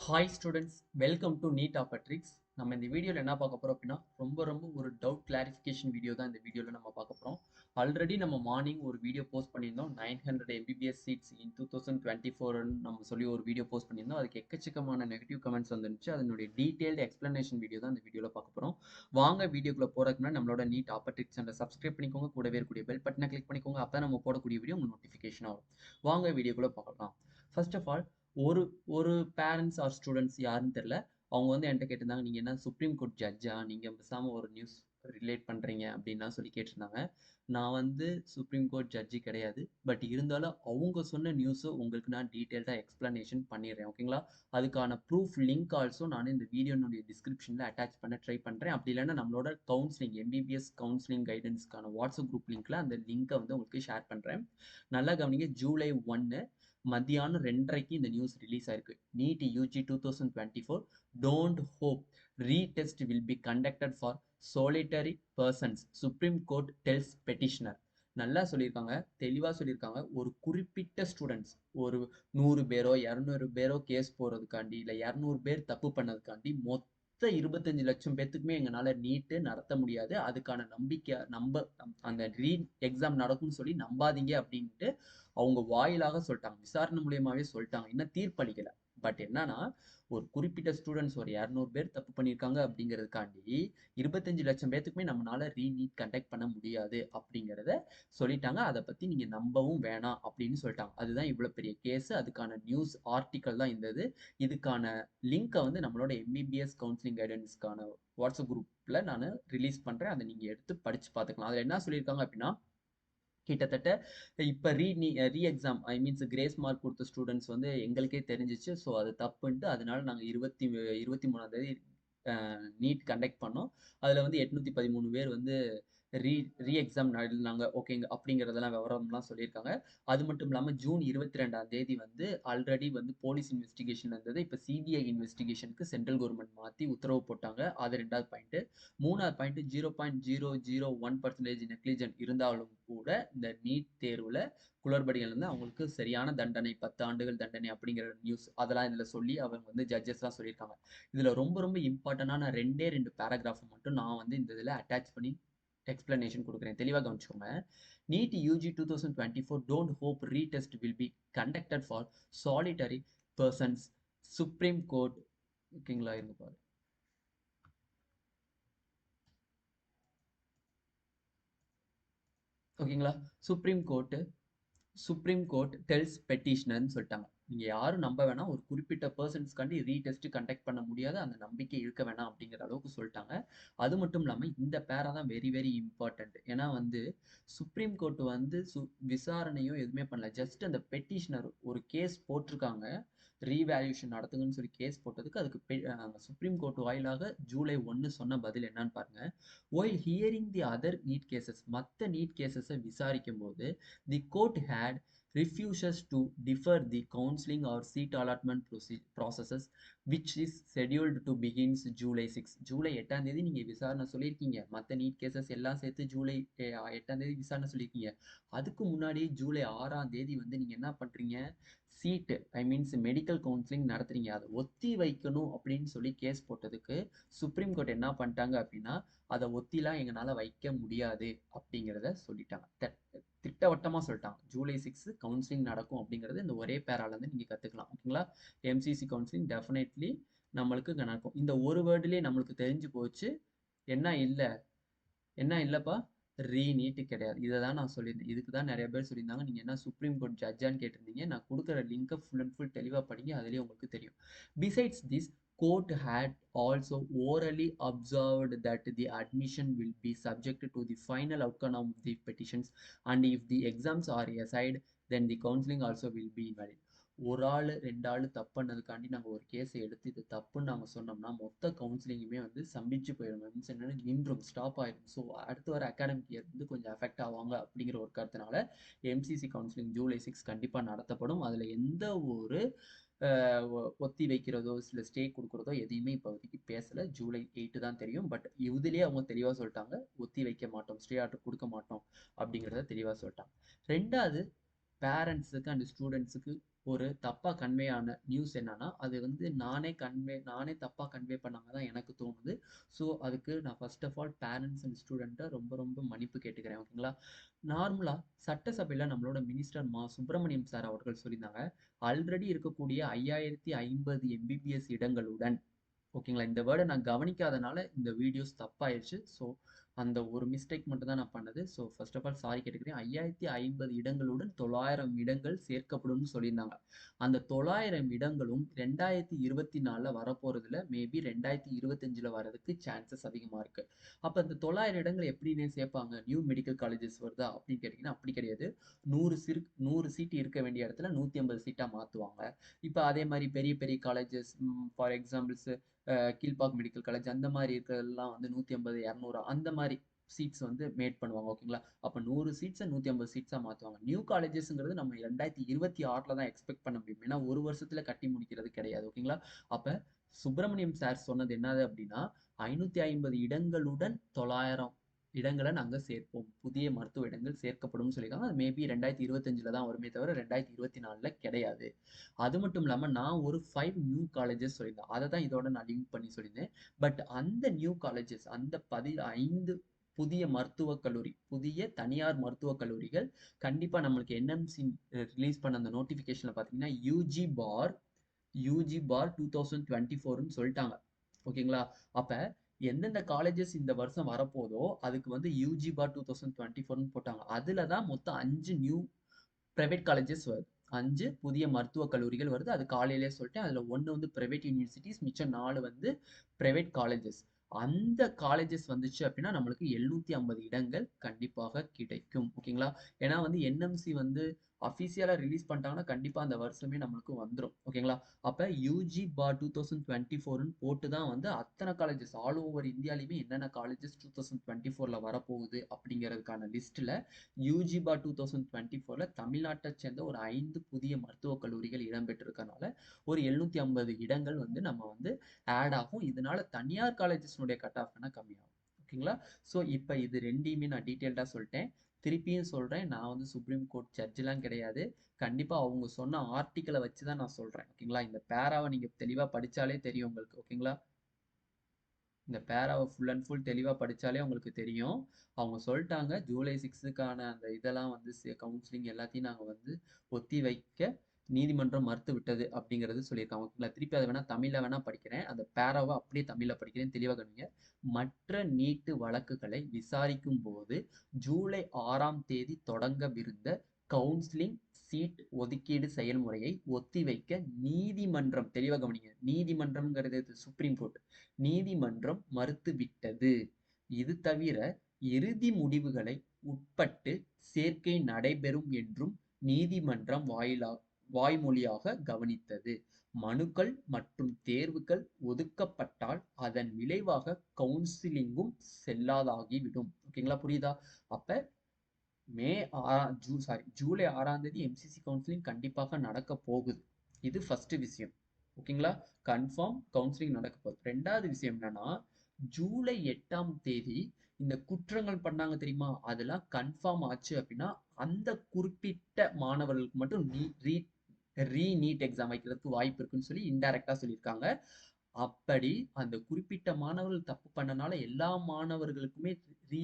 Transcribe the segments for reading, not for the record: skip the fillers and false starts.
Hi students, welcome to NEET ஆபட்ரிக்ஸ். நம்ம இந்த வீடியோவில் என்ன பார்க்க போகிறோம் அப்படின்னா ரொம்ப ஒரு டவுட் கிளாரிஃபிகேஷன் வீடியோ தான் இந்த வீடியோவில் நம்ம பார்க்க போகிறோம். ஆல்ரெடி நம்ம மார்னிங் ஒரு வீடியோ போஸ்ட் பண்ணியிருந்தோம். 900 MBBS சீட்ஸ் இன் 2024 நம்ம சொல்லி ஒரு வீடியோ போஸ்ட் பண்ணியிருந்தோம். அதுக்கு எக்கச்சக்கமான நெகட்டிவ் கமெண்ட்ஸ் வந்துருந்துச்சு. அதனுடைய டீட்டெயில்டு எக்ஸ்பிளனேஷன் வீடியோ தான் இந்த வீடியோவில் பார்க்க போகிறோம். வாங்க வீடியோக்குள்ளே போகிறதுக்கு முன்னாடி நம்மளோட நீட் ஆபட்ரிக்ஸ் சேனலை சப்ஸ்கிரைப் பண்ணிக்கோங்க. கூடவே இருக்கக்கூடிய பெல் பட்டனை கிளிக் பண்ணிக்கோங்க. அப்போ நம்ம போடக்கூடிய வீடியோ உங்களுக்கு நோட்டிஃபிகேஷன் ஆகும். வாங்க வீடியோக்குள்ளே பார்க்கலாம். ஃபர்ஸ்ட் ஆஃப் ஆல் ஒரு ஒரு பேரண்ட்ஸ் ஆர் ஸ்டூடெண்ட்ஸ் யாருன்னு தெரியல. அவங்க வந்து என்கிட்ட கேட்டிருந்தாங்க, நீங்கள் என்ன சுப்ரீம் கோர்ட் ஜட்ஜா, நீங்கள் பேசாமல் ஒரு நியூஸ் ரிலேட் பண்ணுறீங்க அப்படின்லாம் சொல்லி கேட்டிருந்தாங்க. நான் வந்து சுப்ரீம் கோர்ட் ஜட்ஜி கிடையாது. பட் இருந்தாலும் அவங்க சொன்ன நியூஸை உங்களுக்கு நான் டீட்டெயில்டாக எக்ஸ்பிளனேஷன் பண்ணிடுறேன். ஓகேங்களா? அதுக்கான ப்ரூஃப் லிங்க் ஆல்சோ நான் இந்த வீடியோனுடைய டிஸ்கிரிப்ஷனில் அட்டாச் பண்ண ட்ரை பண்ணுறேன். அப்படி இல்லைன்னா நம்மளோட கவுன்சிலிங் எம்பிபிஎஸ் கவுன்சிலிங் கைடன்ஸ்க்கான வாட்ஸ்அப் குரூப் லிங்க்கில் அந்த லிங்க்கை வந்து உங்களுக்கு ஷேர் பண்ணுறேன். நல்லா கவனிங்க. ஜூலை 1 மத்தியானம் 2:30க்கு இந்த நியூஸ் ரிலீஸ் ஆயிருக்கு. NEET UG 2024 don't hope retest will be conducted for solitary persons. Supreme Court tells petitioner. நல்லா சொல்லியிருக்காங்க, தெளிவாக சொல்லியிருக்காங்க. ஒரு குறிப்பிட்ட ஸ்டூடெண்ட்ஸ், ஒரு 100 பேரோ 200 பேரோ கேஸ் போகிறதுக்காண்டி, இல்லை 200 பேர் தப்பு பண்ணதுக்காண்டி மொத்த 25 லட்சம் பேத்துக்குமே எங்களால் நீட்டு நடத்த முடியாது. அதுக்கான நம்பிக்கை அந்த ரீ எக்ஸாம் நடக்கும்னு சொல்லி நம்பாதீங்க அப்படின்ட்டு அவங்க வாயிலாக சொல்லிட்டாங்க. விசாரணை மூலியமாவே சொல்லிட்டாங்க. இன்னும் தீர்ப்பளிக்கல. பட் என்னன்னா, ஒரு குறிப்பிட்ட ஸ்டூடெண்ட்ஸ் ஒரு 200 பேர் தப்பு பண்ணியிருக்காங்க அப்படிங்கிறதுக்காண்டி 25 லட்சம் பேத்துக்குமே நம்மளால ரீநீட் கண்டக்ட் பண்ண முடியாது அப்படிங்கிறத சொல்லிட்டாங்க. அதை பத்தி நீங்க நம்பவும் வேணாம் அப்படின்னு சொல்லிட்டாங்க. அதுதான் இவ்வளவு பெரிய கேஸ். அதுக்கான நியூஸ் ஆர்டிக்கல் தான் இந்த இதுக்கான லிங்கை வந்து நம்மளோட எம்பிபிஎஸ் கவுன்சிலிங் கைடன்ஸ்க்கான வாட்ஸ்அப் குரூப்ல நான் ரிலீஸ் பண்றேன். அதை நீங்க எடுத்து படிச்சு பார்த்துக்கலாம். அதுல என்ன சொல்லியிருக்காங்க அப்படின்னா, கிட்டத்தட்ட இப்போ re exam means grace mark கொடுத்த ஸ்டூடெண்ட்ஸ் வந்து எங்களுக்கே தெரிஞ்சிச்சு. ஸோ அது தப்புன்ட்டு அதனால நாங்கள் 23ஆம் தேதி நீட் கண்டக்ட் பண்ணோம். அதில் வந்து 813 பேர் வந்து ரீ ரீ எக்ஸாம் எழுதினாங்க. ஓகேங்க அப்படிங்கிறதெல்லாம் விவரம்லாம் சொல்லியிருக்காங்க. அது மட்டும் இல்லாமல் ஜூன் 22ஆம் தேதி வந்து ஆல்ரெடி வந்து போலீஸ் இன்வெஸ்டிகேஷன் இருந்தது. இப்போ சிபிஐ இன்வெஸ்டிகேஷனுக்கு சென்ட்ரல் கவர்மெண்ட் மாற்றி உத்தரவு போட்டாங்க. அது 2வது பாயிண்ட். 3வது பாயிண்ட் 0.001% நெக்லிஜென்ட் இருந்தாலும் கூட இந்த நீட் தேர்வில் குளறுபடிகள் வந்து அவங்களுக்கு சரியான தண்டனை 10 ஆண்டுகள் தண்டனை அப்படிங்கிற நியூஸ் அதெல்லாம் இதில் சொல்லி அவங்க வந்து ஜட்ஜஸ்லாம் சொல்லியிருக்காங்க. இதில் ரொம்ப இம்பார்ட்டண்டான 2 பேராகிராஃப் மட்டும் நான் வந்து இந்த இதில் அட்டாச் பண்ணி எக்ஸ்பிளனேஷன் கொடுக்குறேன். தெளிவாக கவனிச்சுக்கோங்க. NEET UG 2024 don't hope retest will be conducted for solitary persons. Supreme Court. ஓகேங்களா? இருங்க பாரு. ஓகேங்களா? சுப்ரீம் கோர்ட் டெல்ஸ் பெட்டிஷனர்னு சொல்லிட்டாங்க. நீங்க யாரும் நம்ப வேணாம். ஒரு குறிப்பிட்ட பர்சன்ஸ்க்காண்டி ரீடெஸ்ட் கண்டக்ட் பண்ண முடியாது. அந்த நம்பிக்கை இருக்க வேணாம் அப்படிங்கிற அளவுக்கு சொல்லிட்டாங்க. அது மட்டும் இல்லாமல் இந்த பேரா தான் வெரி இம்பார்ட்டன்ட். ஏன்னா வந்து சுப்ரீம் கோர்ட் வந்து விசாரணையோ எதுவுமே பண்ணல. ஜஸ்ட் அந்த பெட்டிஷனர் ஒரு கேஸ் போட்டிருக்காங்க. ரீவேல்யூஷன் நடத்துங்கன்னு சொல்லி கேஸ் போட்டதுக்கு அதுக்கு சுப்ரீம் கோர்ட் வாயிலாக ஜூலை 1 சொன்ன பதில் என்னன்னு பாருங்க. While hearing the other NEET cases, மற்ற நீட் கேசஸை விசாரிக்கும் போது the court had refuses to defer the counseling or seat allotment processes which is scheduled to begins July 6. July 8ஆம் தேதி நீங்க விசாரணை சொல்லியிருக்கீங்க. மற்ற நீட் கேசஸ் எல்லாம் சேர்த்து ஜூலை 8ஆம் தேதி விசாரணை சொல்லியிருக்கீங்க. அதுக்கு முன்னாடி ஜூலை 6ஆம் தேதி வந்து நீங்க என்ன பண்றீங்க? சீட்டு மீன்ஸ் மெடிக்கல் கவுன்சிலிங் நடத்துறீங்க. அதை ஒத்தி வைக்கணும் அப்படின்னு சொல்லி கேஸ் போட்டதுக்கு சுப்ரீம் கோர்ட் என்ன பண்ணிட்டாங்க அப்படின்னா, அதை ஒத்திலாம் எங்களால் வைக்க முடியாது அப்படிங்கிறத சொல்லிட்டாங்க. திட்டவட்டமாக சொல்லிட்டாங்க. ஜூலை 6 கவுன்சிலிங் நடக்கும் அப்படிங்கிறது இந்த ஒரே பேராலேருந்து நீங்கள் கற்றுக்கலாம். ஓகேங்களா? எம்சிசி கவுன்சிலிங் டெஃபினெட்லி நம்மளுக்கு நடக்கும். இந்த ஒரு வேர்டுலேயே நம்மளுக்கு தெரிஞ்சு போச்சு. என்ன இல்லைப்பா? ரீநீட்டு கிடையாது. இதை தான் நான் சொல்லியிருந்தேன். இதுக்கு தான் நிறைய பேர் சொல்லியிருந்தாங்க, நீங்கள் என்ன சுப்ரீம் கோர்ட் ஜட்ஜான்னு கேட்டிருந்தீங்க. நான் கொடுக்குற லிங்கை ஃபுல் அண்ட் ஃபுல் தெளிவாக படிங்க. அதுலேயே உங்களுக்கு தெரியும். Besides this, court had also orally observed that the admission will be subject to the final outcome of the petitions, and if the exams are assigned, then the counseling also will be invalid. ஒரு ஆள் 2 ஆள் தப்பு பண்ணதுக்காண்டி நாங்கள் ஒரு கேஸை எடுத்து இது தப்புன்னு நாங்கள் சொன்னோம்னா மொத்த கவுன்சிலிங்குமே வந்து சம்பிச்சு போயிடும். மீன்ஸ் என்னன்னா நின்றும், ஸ்டாப் ஆயிடும். ஸோ அடுத்து வர அகாடமிக் இயர் வந்து கொஞ்சம் அஃபெக்ட் ஆவாங்க அப்படிங்கிற ஒரு கருத்தினால எம்சிசி கவுன்சிலிங் ஜூலை 6 கண்டிப்பாக நடத்தப்படும். அதில் எந்த ஒரு ஒத்தி வைக்கிறதோ இல்லை ஸ்டே கொடுக்குறதோ எதையுமே இப்போதைக்கு பேசலை. ஜூலை 8 தான் தெரியும். பட் இதுலேயே அவங்க தெளிவாக சொல்லிட்டாங்க, ஒத்தி வைக்க மாட்டோம், ஸ்டே ஆர்டர் கொடுக்க மாட்டோம் அப்படிங்கிறத தெளிவாக சொல்லிட்டாங்க. 2வது, பேரண்ட்ஸுக்கு அண்ட் ஸ்டூடெண்ட்ஸுக்கு ஒரு தப்பா கன்வே ஆன நியூஸ் என்னன்னா, அது வந்து நானே தப்பா கன்வே பண்ண மாரி தான் எனக்கு தோணுது. ஸோ, அதுக்கு நான் first of all parents and ஸ்டூடண்ட்ட ரொம்ப ரொம்ப மன்னிப்பு கேட்டுக்கிறேன். ஓகேங்களா? நார்மலா சட்டசபையில நம்மளோட மினிஸ்டர் சுப்பிரமணியம் சார் அவர்கள் சொல்லியிருந்தாங்க. ஆல்ரெடி இருக்கக்கூடிய 5050 எம்பிபிஎஸ் இடங்களுடன் ஓகேங்களா? இந்த வேர்ட நான் கவனிக்காதனால இந்த வீடியோஸ் தப்பாயிருச்சு. ஸோ, அந்த ஒரு மிஸ்டேக் மட்டும் தான் நான் பண்ணது. So, first of all sorry கேட்டுக்கிறேன். 5050 இடங்களுடன் 900 இடங்கள் சேர்க்கப்படும்னு சொல்லியிருந்தாங்க. அந்த 900 இடங்களும் 2024ல வரப்போறதில்ல. மேபி 2025ல வரதுக்கு சான்சஸ் அதிகமா இருக்கு. அப்ப அந்த 900 இடங்கள் எப்படிண்ணே சேர்ப்பாங்க? நியூ மெடிக்கல் காலேஜஸ் வருதா? அப்படின்னு கேட்டீங்கன்னா, அப்படி கிடையாது. 100 சீட் இருக்க வேண்டிய இடத்துல 150 சீட்டா மாத்துவாங்க. இப்ப அதே மாரி பெரிய பெரிய colleges for examples Kilpauk medical college அந்த மாதிரி இருக்கிறதெல்லாம் வந்து 150 200 அந்த மாதிரி சீட்ஸ் வந்து மேட் பண்ணுவாங்க ஓகேங்களா. அப்போ 100 சீட்ஸை 150 சீட்ஸாக மாற்றுவாங்க. நியூ காலேஜஸ்ங்கிறது நம்ம 2026 தான் எக்ஸ்பெக்ட் பண்ண முடியும். ஏன்னா ஒரு வருஷத்துல கட்டி முடிக்கிறது கிடையாது ஓகேங்களா. அப்போ சுப்பிரமணியம் சார் சொன்னது என்னது அப்படின்னா 550 இடங்களுடன் 900 இடங்களை நாங்கள் சேர்ப்போம். புதிய மருத்துவ இடங்கள் சேர்க்கப்படும் சொல்லியிருக்காங்க. அது மேபி 2025ல தான் வருமே தவிர 2024ல கிடையாது. அது மட்டும் இல்லாம நான் ஒரு 5 நியூ காலேஜஸ் சொல்லியிருந்தேன். அதை தான் இதோட நான் லிங்க் பண்ணி சொல்லியிருந்தேன். பட் அந்த நியூ காலேஜஸ் அந்த 5 புதிய மருத்துவக் கல்லூரி, புதிய தனியார் மருத்துவக் கல்லூரிகள் கண்டிப்பா நம்மளுக்கு என்எம்சி ரிலீஸ் பண்ண அந்த நோட்டிஃபிகேஷன்ல பார்த்தீங்கன்னா யூஜி பார் 2024ன்னு சொல்லிட்டாங்க. ஓகேங்களா? அப்ப எந்தெந்த காலேஜஸ் இந்த வருஷம் வரப்போதோ அதுக்கு வந்து யூஜி பார் 2024ன்னு போட்டாங்க. அதுல தான் மொத்தம் 5 நியூ பிரைவேட் காலேஜஸ் வருது. 5 புதிய மருத்துவக் கல்லூரிகள் வருது. அது காலையிலேயே சொல்லிட்டேன். அதுல 1 வந்து பிரைவேட் யூனிவர்சிட்டிஸ், மிச்சம் 4 வந்து பிரைவேட் காலேஜஸ். அந்த காலேஜஸ் வந்துச்சு அப்படின்னா நம்மளுக்கு 750 இடங்கள் கண்டிப்பாக கிடைக்கும். ஓகேங்களா? ஏன்னா வந்து என்எம்சி வந்து அஃபிஷியலா ரிலீஸ் பண்ணிட்டாங்கன்னா கண்டிப்பா அந்த வருஷமே நம்மளுக்கு வந்துரும். ஓகேங்களா? அப்ப யூஜி பார் 2024ன்னு போட்டு தான் வந்து அத்தனை காலேஜஸ் ஆல் ஓவர் இந்தியாலையுமே என்னென்ன காலேஜஸ் 2024ல வரப்போகுது அப்படிங்கிறதுக்கான லிஸ்ட்ல யூஜி பார் 2024ல தமிழ்நாட்டை சேர்ந்த ஒரு 5 புதிய மருத்துவக் கல்லூரிகள் இடம்பெற்றிருக்கனால ஒரு 750 இடங்கள் வந்து நம்ம வந்து ஆட் ஆகும். இதனால தனியார் காலேஜஸ்னுடைய கட் ஆஃப் கம்மியாகும். ஓகேங்களா? ஸோ இப்போ இது ரெண்டையுமே நான் டீட்டெயில்டாக சொல்லிட்டேன். திருப்பியும் சொல்றேன், நான் வந்து சுப்ரீம் கோர்ட் ஜட்ஜெலாம் கிடையாது. கண்டிப்பா அவங்க சொன்ன ஆர்டிக்கலை வச்சு தான் நான் சொல்றேன். ஓகேங்களா? இந்த பேராவை நீங்க தெளிவா படிச்சாலே தெரியும் உங்களுக்கு. ஓகேங்களா? இந்த பேராவை ஃபுல் அண்ட் ஃபுல் தெளிவாக படித்தாலே உங்களுக்கு தெரியும். அவங்க சொல்லிட்டாங்க ஜூலை 6க்கான அந்த இதெல்லாம் வந்து கவுன்சிலிங் எல்லாத்தையும் நாங்கள் வந்து ஒத்தி வைக்க நீதிமன்றம் மறுத்து விட்டது அப்படிங்கிறது சொல்லியிருக்காங்க. ஓகேங்களா? திருப்பி அதை வேணா தமிழில் வேணா படிக்கிறேன். அந்த பேராவை அப்படியே தமிழில் படிக்கிறேன், தெளிவாக கவனிங்க. மற்ற நீட்டு வழக்குகளை விசாரிக்கும் போது ஜூலை 6ஆம் தேதி தொடங்கவிருந்த கவுன்சிலிங் சீட் ஒதுக்கீடு செயல்முறையை ஒத்திவைக்க நீதிமன்றம், தெளிவாக கவனிங்க, நீதிமன்றம்ங்கிறது சுப்ரீம் கோர்ட், நீதிமன்றம் மறுத்துவிட்டது. இது தவிர இறுதி முடிவுகளை உட்பட்டு சேர்க்கை நடைபெறும் என்றும் நீதிமன்றம் வாய்மொழியாக கவனித்தது. மனுக்கள் மற்றும் தேர்வுகள் ஒதுக்கப்பட்டால் அதன் விளைவாக கவுன்சிலிங்கும் செல்லாதாகிவிடும். ஓகேங்களா? புரியுதா? அப்ப ஜூலை 6ஆம் தேதி எம்சிசி கவுன்சிலிங் கண்டிப்பாக நடக்க போகுது. இது ஃபர்ஸ்ட் விஷயம். ஓகேங்களா? கன்ஃபார்ம் கவுன்சிலிங் நடக்க போகுது. ரெண்டாவது விஷயம் என்னன்னா ஜூலை 8ஆம் தேதி இந்த குற்றங்கள் பண்ணாங்க தெரியுமா, அதெல்லாம் கன்ஃபார்ம் ஆச்சு அப்படின்னா அந்த குறிப்பிட்ட மாணவர்களுக்கு மட்டும் நீட் எக்ஸாம் வைக்கிறதுக்கு வாய்ப்பு இருக்குன்னு சொல்லி இன்டைரக்டா சொல்லியிருக்காங்க. அப்படி அந்த குறிப்பிட்ட மாணவர்கள் தப்பு பண்ணனால எல்லா மாணவர்களுக்குமே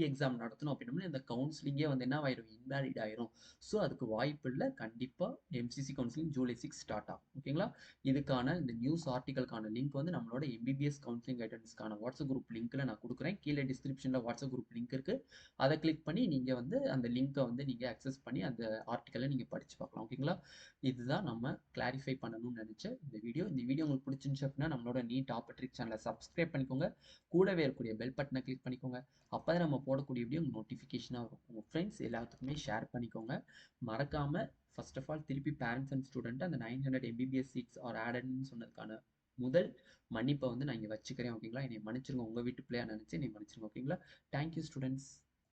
எக்ஸாம் நடத்தணும் அப்படின்னா இந்த கவுன்சிலிங்கே வந்து என்ன ஆயிரும், இன்வேலிட் ஆயிரும். ஸோ அதுக்கு வாய்ப்பு இல்லை. கண்டிப்பா எம்சிசி கவுன்சிலிங் ஜூலை 6 ஸ்டார்ட் ஆகும். ஓகேங்களா? இதுக்கான இந்த நியூஸ் ஆர்டிகல்கான லிங்க் வந்து நம்மளோட எம்பிபிஎஸ் கவுன்சிலிங் கைடன்ஸ்க்கான வாட்ஸ்அப் குரூப் லிங்க்ல நான் கொடுக்குறேன். கீழே டிஸ்கிரிப்ஷன்ல வாட்ஸ்அப் குரூப் லிங்க் இருக்கு. அதை கிளிக் பண்ணி நீங்க வந்து அந்த லிங்கை வந்து நீங்க அக்சஸ் பண்ணி அந்த ஆர்டிக்கலை நீங்க படிச்சு பார்க்கலாம். ஓகேங்களா? இதுதான் நம்ம கிளாரிஃபை பண்ணணும்னு நினைச்ச இந்த வீடியோ. இந்த வீடியோ உங்களுக்கு பிடிச்சிருந்துச்சு அப்படின்னா நம்மளோட நீட் டாப்பட்ரிக் சேனலை சப்ஸ்கிரைப் பண்ணிக்கோங்க. கூடவே இருக்கக்கூடிய பெல் பட்டனை கிளிக் பண்ணிக்கோங்க. அப்போ தான் நம்ம போடக்கூடிய வீடியோ உங்களுக்கு நோட்டிஃபிகேஷனாக வரும். உங்கள் ஃப்ரெண்ட்ஸ் எல்லாத்துக்குமே ஷேர் பண்ணிக்கோங்க. மறக்காமல் ஃபர்ஸ்ட் ஆஃப் ஆல் திருப்பி பேரண்ட்ஸ் அண்ட் ஸ்டூடெண்ட் அந்த 900 எம்பிபிஎஸ் சீட்ஸ் ஆர் ஆடட்னு சொன்னதுக்கான முதல் மன்னிப்பை வந்து நான் இங்கே வச்சுக்கிறேன். ஓகேங்களா? என்னை மன்னிச்சிருங்க. உங்கள் வீட்டு பிள்ளையா நினச்சி என்னை மன்னிச்சிருங்க. ஓகேங்களா? Thank you students.